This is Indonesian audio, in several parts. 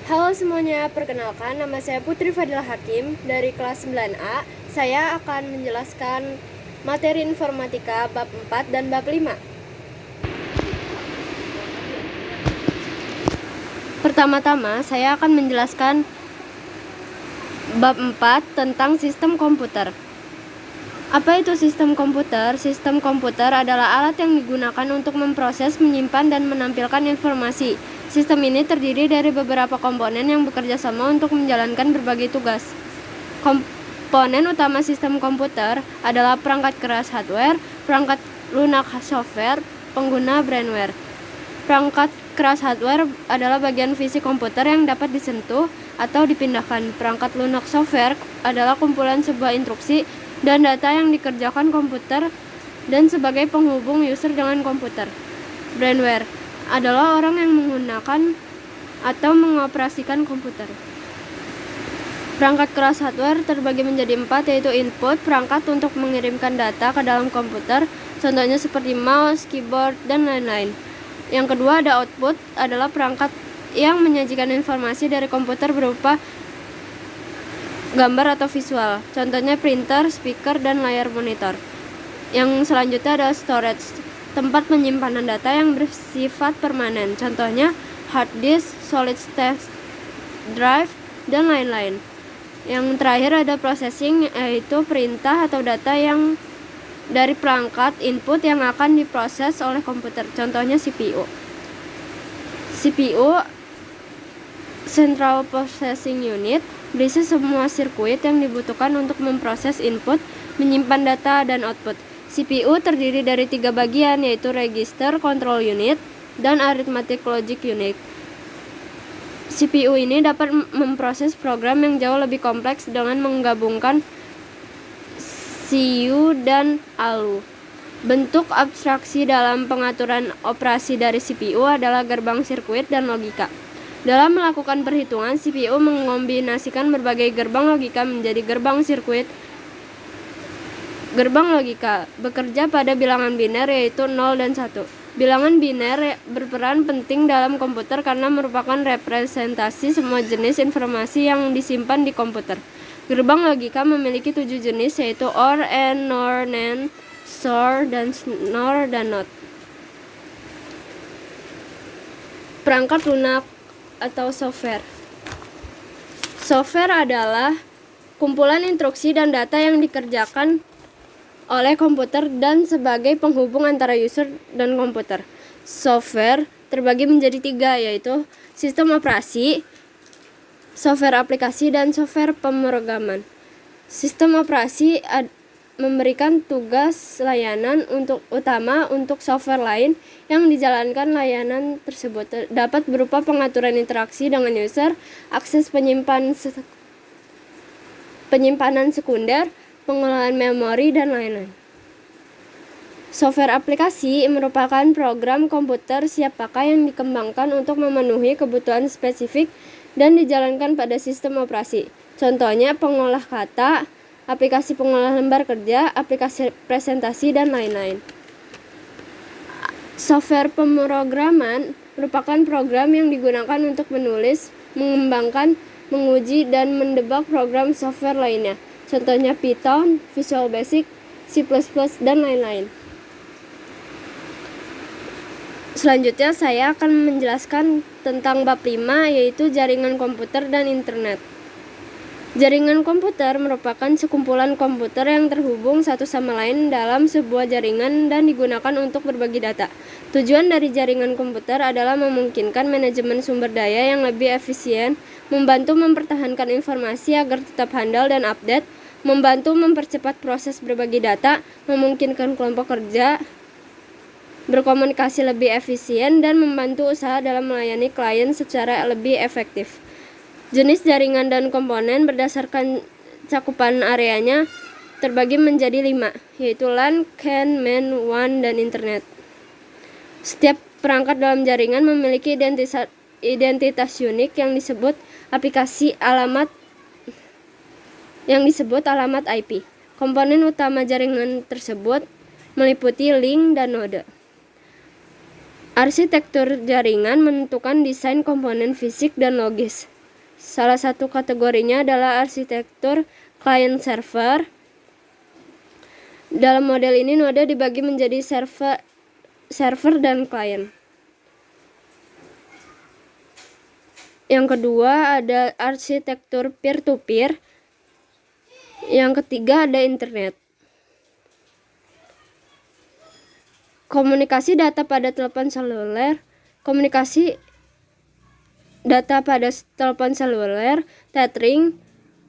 Halo semuanya, perkenalkan nama saya Putri Fadila Hakim dari kelas 9A. Saya akan menjelaskan materi informatika bab 4 dan bab 5. Pertama-tama, saya akan menjelaskan bab 4 tentang sistem komputer. Apa itu sistem komputer? Sistem komputer adalah alat yang digunakan untuk memproses, menyimpan, dan menampilkan informasi. Sistem ini terdiri dari beberapa komponen yang bekerja sama untuk menjalankan berbagai tugas. Komponen utama sistem komputer adalah perangkat keras hardware, perangkat lunak software, pengguna brainware. Perangkat keras hardware adalah bagian fisik komputer yang dapat disentuh atau dipindahkan. Perangkat lunak software adalah kumpulan sebuah instruksi dan data yang dikerjakan komputer dan sebagai penghubung user dengan komputer. Brainware adalah orang yang menggunakan atau mengoperasikan komputer. Perangkat keras hardware terbagi menjadi 4, yaitu input, perangkat untuk mengirimkan data ke dalam komputer, contohnya seperti mouse, keyboard, dan lain-lain. Yang kedua ada output, adalah perangkat yang menyajikan informasi dari komputer berupa gambar atau visual, contohnya printer, speaker, dan layar monitor. Yang selanjutnya adalah storage, tempat penyimpanan data yang bersifat permanen, contohnya hard disk, solid state drive, dan lain-lain. Yang terakhir ada processing, yaitu perintah atau data yang dari perangkat input yang akan diproses oleh komputer, contohnya CPU. CPU, Central Processing Unit, berisi semua sirkuit yang dibutuhkan untuk memproses input, menyimpan data, dan output. CPU terdiri dari 3 bagian, yaitu register, control unit, dan arithmetic logic unit. CPU ini dapat memproses program yang jauh lebih kompleks dengan menggabungkan CU dan ALU. Bentuk abstraksi dalam pengaturan operasi dari CPU adalah gerbang sirkuit dan logika. Dalam melakukan perhitungan, CPU mengombinasikan berbagai gerbang logika menjadi gerbang sirkuit. Gerbang logika bekerja pada bilangan biner, yaitu 0 dan 1. Bilangan biner berperan penting dalam komputer karena merupakan representasi semua jenis informasi yang disimpan di komputer. Gerbang logika memiliki 7 jenis, yaitu OR, AND, NOR, NAND, SOR, dan NOR dan NOT. Perangkat lunak atau software. Software adalah kumpulan instruksi dan data yang dikerjakan oleh komputer dan sebagai penghubung antara user dan komputer. Software terbagi menjadi 3, yaitu sistem operasi, software aplikasi, dan software pemrograman. Sistem operasi memberikan tugas layanan utama untuk software lain yang dijalankan. Layanan tersebut dapat berupa pengaturan interaksi dengan user, akses penyimpanan sekunder, pengolahan memori, dan lain-lain. Software aplikasi merupakan program komputer siap pakai yang dikembangkan untuk memenuhi kebutuhan spesifik dan dijalankan pada sistem operasi. Contohnya pengolah kata, aplikasi pengolah lembar kerja, aplikasi presentasi, dan lain-lain. Software pemrograman merupakan program yang digunakan untuk menulis, mengembangkan, menguji, dan mendebak program software lainnya. Contohnya Python, Visual Basic, C++, dan lain-lain. Selanjutnya saya akan menjelaskan tentang bab 5, yaitu jaringan komputer dan internet. Jaringan komputer merupakan sekumpulan komputer yang terhubung satu sama lain dalam sebuah jaringan dan digunakan untuk berbagi data. Tujuan dari jaringan komputer adalah memungkinkan manajemen sumber daya yang lebih efisien, membantu mempertahankan informasi agar tetap handal dan update, membantu mempercepat proses berbagi data, memungkinkan kelompok kerja berkomunikasi lebih efisien, dan membantu usaha dalam melayani klien secara lebih efektif. Jenis jaringan dan komponen berdasarkan cakupan areanya terbagi menjadi 5, yaitu LAN, CAN, MAN, WAN, dan Internet. Setiap perangkat dalam jaringan memiliki identitas unik yang disebut alamat IP. Komponen utama jaringan tersebut meliputi link dan node. Arsitektur jaringan menentukan desain komponen fisik dan logis. Salah satu kategorinya adalah arsitektur client server. Dalam model ini node dibagi menjadi server dan client. Yang kedua ada arsitektur peer-to-peer. Yang ketiga ada internet. Komunikasi data pada telepon seluler. Komunikasi data pada telepon seluler, tethering,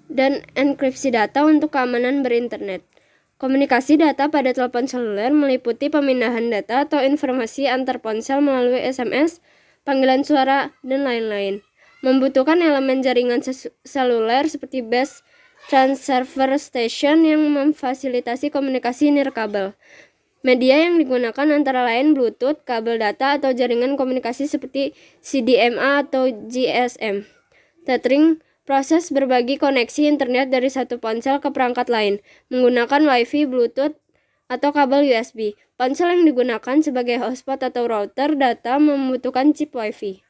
dan enkripsi data untuk keamanan berinternet. Komunikasi data pada telepon seluler meliputi pemindahan data atau informasi antar ponsel melalui SMS, panggilan suara, dan lain-lain. Membutuhkan elemen jaringan seluler seperti base transceiver station yang memfasilitasi komunikasi nirkabel. Media yang digunakan antara lain Bluetooth, kabel data, atau jaringan komunikasi seperti CDMA atau GSM. Tethering, proses berbagi koneksi internet dari satu ponsel ke perangkat lain, menggunakan Wi-Fi, Bluetooth, atau kabel USB. Ponsel yang digunakan sebagai hotspot atau router data membutuhkan chip Wi-Fi.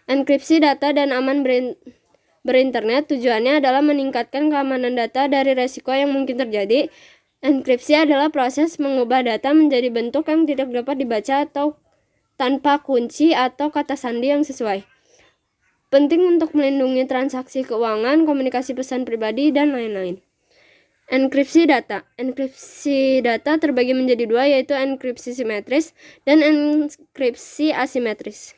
Enkripsi data dan aman berinternet tujuannya adalah meningkatkan keamanan data dari resiko yang mungkin terjadi. Enkripsi adalah proses mengubah data menjadi bentuk yang tidak dapat dibaca atau tanpa kunci atau kata sandi yang sesuai. Penting untuk melindungi transaksi keuangan, komunikasi pesan pribadi, dan lain-lain. Enkripsi data. Enkripsi data terbagi menjadi dua, yaitu enkripsi simetris dan enkripsi asimetris.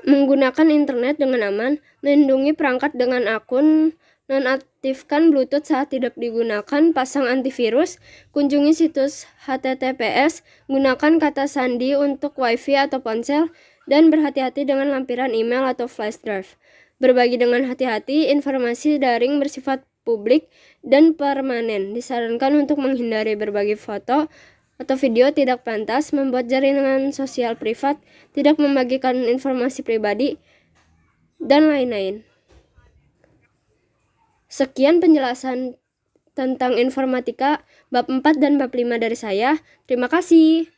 Menggunakan internet dengan aman, melindungi perangkat dengan akun, nonaktifkan Bluetooth saat tidak digunakan, pasang antivirus, kunjungi situs HTTPS, gunakan kata sandi untuk Wi-Fi atau ponsel, dan berhati-hati dengan lampiran email atau flash drive. Berbagi dengan hati-hati, informasi daring bersifat publik dan permanen. Disarankan untuk menghindari berbagi foto atau video tidak pantas, membuat jaringan sosial privat, tidak membagikan informasi pribadi, dan lain-lain. Sekian penjelasan tentang informatika bab 4 dan bab 5 dari saya. Terima kasih.